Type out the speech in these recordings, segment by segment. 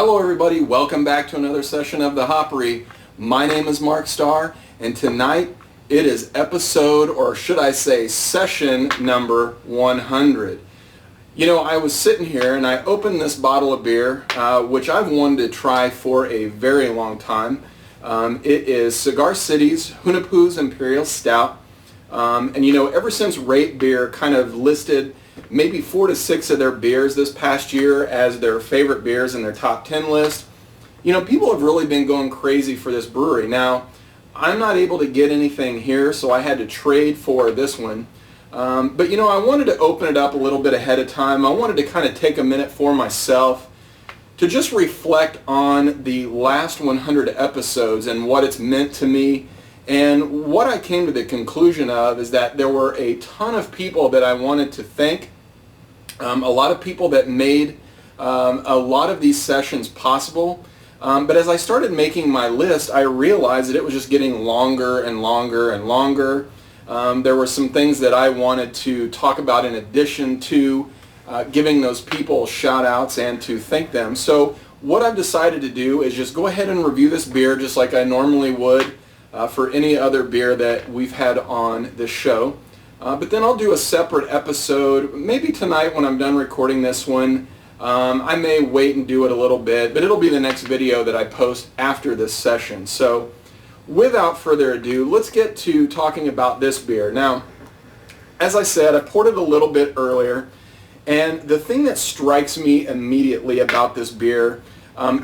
Hello everybody, welcome back to another session of the Hopry. My name is Mark Starr, and tonight it is episode, or should I say session number 100. You know, I was sitting here and I opened this bottle of beer, which I've wanted to try for a very long time. It is Cigar City's Hunahpu's Imperial Stout. And you know, ever since Rate Beer kind of listed maybe 4 to 6 of their beers this past year as their favorite beers in their top 10 list, you know, people have really been going crazy for this brewery. Now, I'm not able to get anything here, so I had to trade for this one. But you know, I wanted to open it up a little bit ahead of time. I wanted to kind of take a minute for myself to just reflect on the last 100 episodes and what it's meant to me. And what I came to the conclusion of is that there were a ton of people that I wanted to thank, a lot of people that made a lot of these sessions possible. But as I started making my list, I realized that it was just getting longer and longer and longer. There were some things that I wanted to talk about in addition to giving those people shout outs and to thank them. So what I've decided to do is just go ahead and review this beer just like I normally would for any other beer that we've had on this show. But then I'll do a separate episode, maybe tonight when I'm done recording this one. I may wait and do it a little bit, but it'll be the next video that I post after this session. So without further ado, let's get to talking about this beer. Now, as I said, I poured it a little bit earlier, and the thing that strikes me immediately about this beer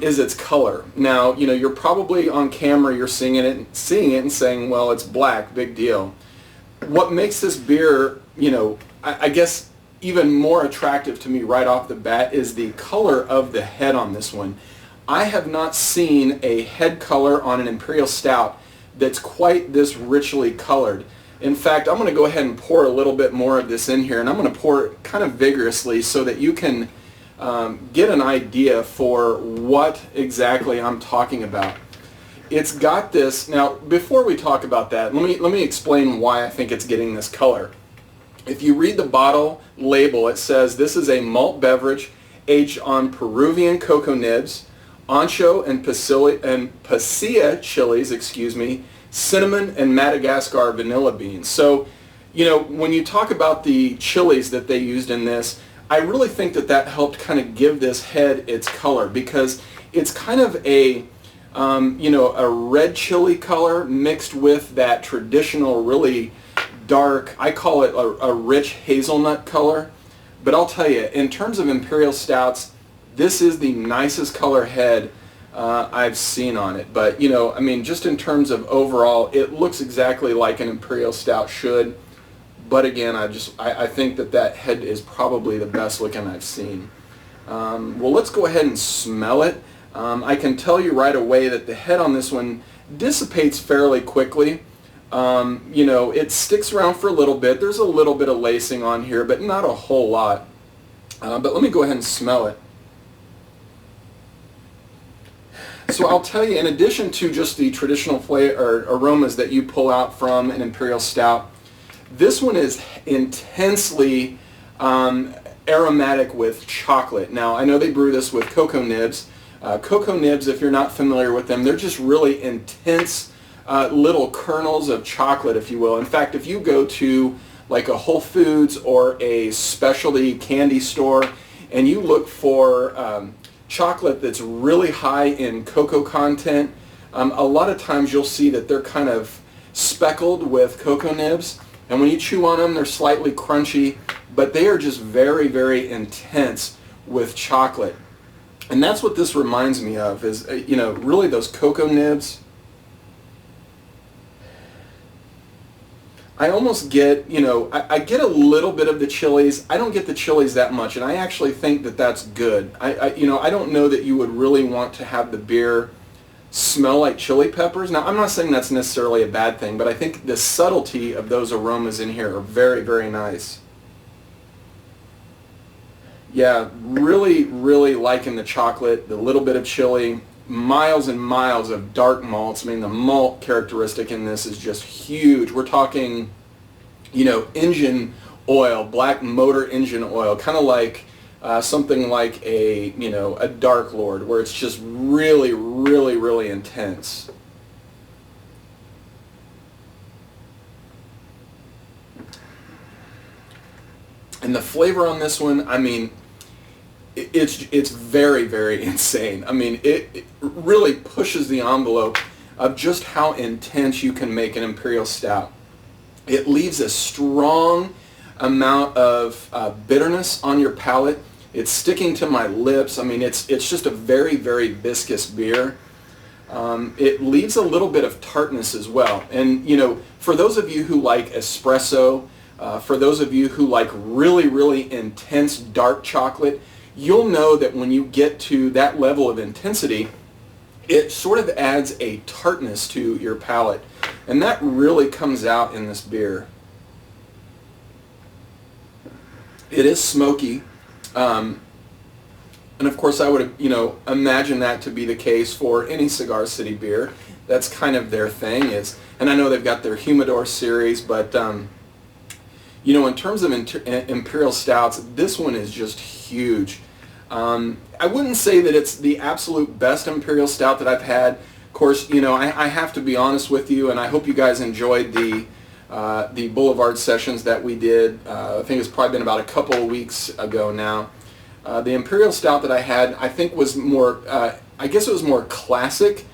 is its color. Now, you know, you're probably on camera, you're seeing it and saying, well, it's black, big deal. What makes this beer, you know, I guess even more attractive to me right off the bat is the color of the head on this one. I have not seen a head color on an Imperial Stout that's quite this richly colored. In fact, I'm going to go ahead and pour a little bit more of this in here, and I'm going to pour it kind of vigorously so that you can get an idea for what exactly I'm talking about. It's got this. Now, before we talk about that, let me explain why I think it's getting this color. If you read the bottle label, it says this is a malt beverage aged on Peruvian cocoa nibs, ancho and pasilla chilies, cinnamon and Madagascar vanilla beans. So, you know, when you talk about the chilies that they used in this, I really think that that helped kind of give this head its color, because it's kind of a, you know, a red chili color mixed with that traditional really dark, I call it a rich hazelnut color. But I'll tell you, in terms of Imperial Stouts, this is the nicest color head I've seen on it. But, you know, I mean, just in terms of overall, it looks exactly like an Imperial Stout should. But again, I think that head is probably the best looking I've seen. Well, let's go ahead and smell it. I can tell you right away that the head on this one dissipates fairly quickly. You know, it sticks around for a little bit. There's a little bit of lacing on here, but not a whole lot. But let me go ahead and smell it. So I'll tell you, in addition to just the traditional flavor or aromas that you pull out from an Imperial Stout, this one is intensely aromatic with chocolate. Now, I know they brew this with cocoa nibs. Cocoa nibs, if you're not familiar with them, they're just really intense little kernels of chocolate, if you will. In fact, if you go to like a Whole Foods or a specialty candy store and you look for chocolate that's really high in cocoa content, a lot of times you'll see that they're kind of speckled with cocoa nibs. And when you chew on them, they're slightly crunchy, but they are just very, very intense with chocolate. And that's what this reminds me of, is, you know, really those cocoa nibs. I almost get, you know, I get a little bit of the chilies. I don't get the chilies that much, and I actually think that that's good. You know, I don't know that you would really want to have the beer smell like chili peppers. Now, I'm not saying that's necessarily a bad thing, but I think the subtlety of those aromas in here are very, very nice. Yeah, really, really liking the chocolate, the little bit of chili, miles and miles of dark malts. I mean, the malt characteristic in this is just huge. We're talking, you know, engine oil, black motor engine oil, kind of like something like a, a Dark Lord, where it's just really, really, really intense. And the flavor on this one, I mean, it's very, very insane. I mean, it really pushes the envelope of just how intense you can make an Imperial Stout. It leaves a strong amount of bitterness on your palate. It's sticking to my lips. I mean, it's just a very, very viscous beer. It leaves a little bit of tartness as well. And, for those of you who like espresso, for those of you who like really, really intense dark chocolate, you'll know that when you get to that level of intensity, it sort of adds a tartness to your palate. And that really comes out in this beer. It is smoky. And of course I would, imagine that to be the case for any Cigar City beer. That's kind of their thing. And I know they've got their Humidor series, but in terms of Imperial Stouts, this one is just huge. I wouldn't say that it's the absolute best Imperial Stout that I've had. Of course, I have to be honest with you, and I hope you guys enjoyed the Boulevard sessions that we did. I think it's probably been about a couple of weeks ago now. The Imperial Stout that I had, I think, was more, I guess it was more classic,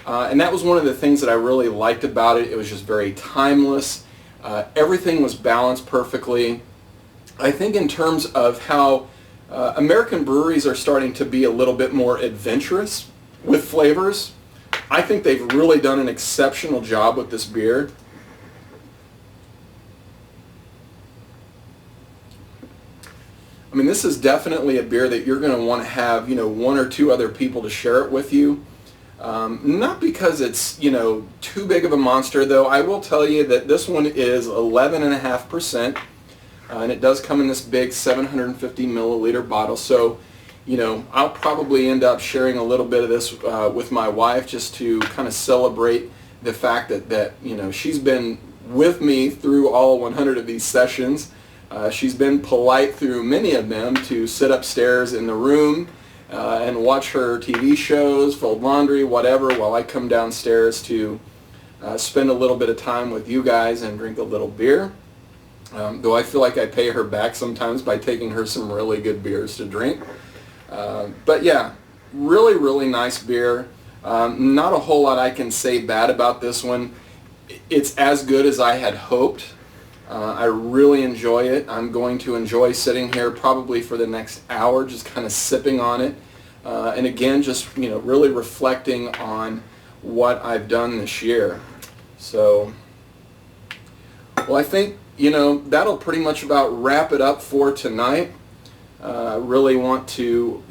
and that was one of the things that I really liked about it. It was just very timeless. Everything was balanced perfectly. I think in terms of how American breweries are starting to be a little bit more adventurous with flavors, I think they've really done an exceptional job with this beer. I mean, this is definitely a beer that you're going to want to have, one or two other people to share it with you. Not because it's, too big of a monster, though. I will tell you that this one is 11.5%, and it does come in this big 750 milliliter bottle. So, I'll probably end up sharing a little bit of this with my wife, just to kind of celebrate the fact that she's been with me through all 100 of these sessions. She's been polite through many of them to sit upstairs in the room and watch her TV shows, fold laundry, whatever, while I come downstairs to spend a little bit of time with you guys and drink a little beer. Though I feel like I pay her back sometimes by taking her some really good beers to drink. But yeah, really, really nice beer. Not a whole lot I can say bad about this one. It's as good as I had hoped. I really enjoy it. I'm going to enjoy sitting here probably for the next hour, just kind of sipping on it. And again, just, really reflecting on what I've done this year. So, well, I think, that'll pretty much about wrap it up for tonight. I really want to,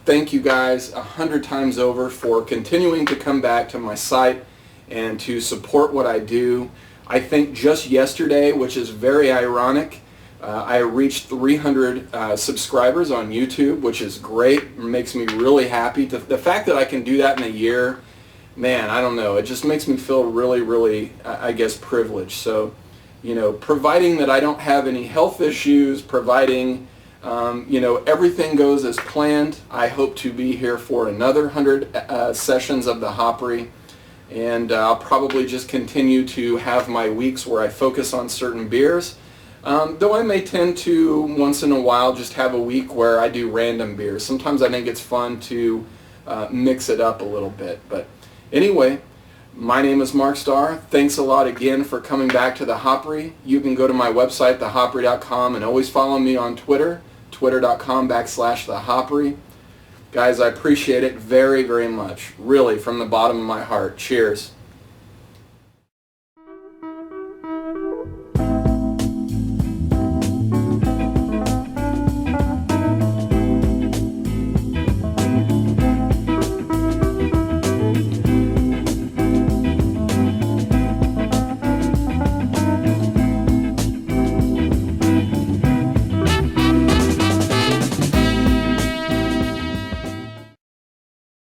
thank you guys 100 times over for continuing to come back to my site and to support what I do. I think just yesterday, which is very ironic, I reached 300 subscribers on YouTube, which is great. It makes me really happy. The fact that I can do that in a year, man, I don't know. It just makes me feel really, really, I guess, privileged. So, providing that I don't have any health issues, providing, everything goes as planned, I hope to be here for another 100 sessions of the Hopry. And I'll probably just continue to have my weeks where I focus on certain beers. Though I may tend to, once in a while, just have a week where I do random beers. Sometimes I think it's fun to mix it up a little bit. But anyway, my name is Mark Starr. Thanks a lot again for coming back to the Hopry. You can go to my website, thehopry.com, and always follow me on Twitter, twitter.com/thehopry. Guys, I appreciate it very, very much. Really, from the bottom of my heart. Cheers.